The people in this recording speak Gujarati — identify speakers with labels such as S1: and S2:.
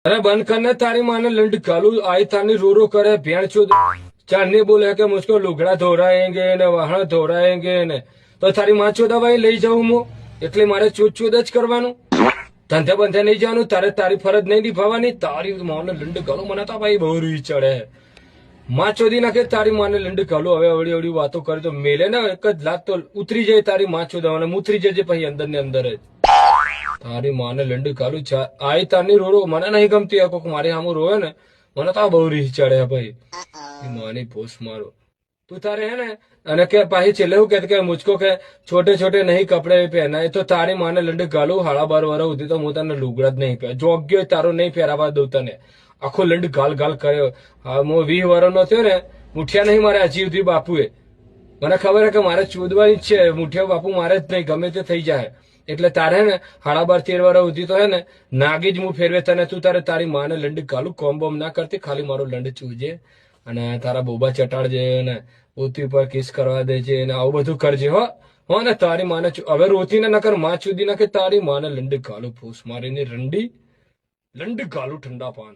S1: अरे बंद करने तारी माने लंड कालू आई तानी रो रो करे भेड़ चोद चांदनी बोले कि मुझको लुगड़ा धोराएंगे ने वाहन धोराएंगे ने तो तारी माँ चोदा भाई લઈ જાઉં હું એટલે મારે ચૂદ ચૂદ જ કરવાનું ધંધે બંધે નહીં જવાનું તારે તારી ફરજ નહીં નિભાવવાની તારી માને લંડ કાલુ મને તો ભાઈ બહુ રી ચડે માં ચોદી નાખે તારી માને લંડ કાલુ હવે અવળી અવળી વાતો કરે તો મેલે ને એક જ લાત તો ઉતરી જાય તારી માં ચોદાવાને ઉતરી જજે પછી અંદર ને અંદર જ તારી માને લંડ કાલુ આઈ તારની રોરો મને નહીં ગમતી આ કોક મારે સામું રોવે ને મને તો બહુ રીહ ચડે ભાઈ માની પોસ મારો તું તારે है ना અને કે પાછી છેલ્લે હું કે મુझको કે छोटे छोटे नहीं कपड़े पहनाए तो તારી માને લંડ કાલુ 12.5 વર્ષ સુધી તો હું તને લુગડા જ નહીં પહેર જોગ્યો તારો નહીં પહેરાવા દઉં તને આખો લંડ ગાલ ગાલ કર્યો હું 20 વર્ષનો થયો ને મુઠિયા નહીં મારે હજી સુધી બાપુએ મને ખબર કે મારે ચોદવાની જ છે મુઠિયા બાપુ મારે જ નહીં ગમે તે થઈ જાય એટલે તારે ને 12.5-13 વર્ષ સુધી તો હે ને નાગી જ હું ફેરવે તને તું તારે તારી માને લંડ કાલુ કોમ બોમ ના કરતી ખાલી મારો લંડ ચૂજે અને તારા બોબા ચટાડજે ને પોતી ઉપર કિસ કરવા દેજે ને આવું બધું કરજે હો ને તારી માને હવે રોતી ને નકર માં ચૂદી નાખે તારી માને લંડ કાલુ ફૂસ મારીને રંડી લંડ કાલુ ઠંડા પાન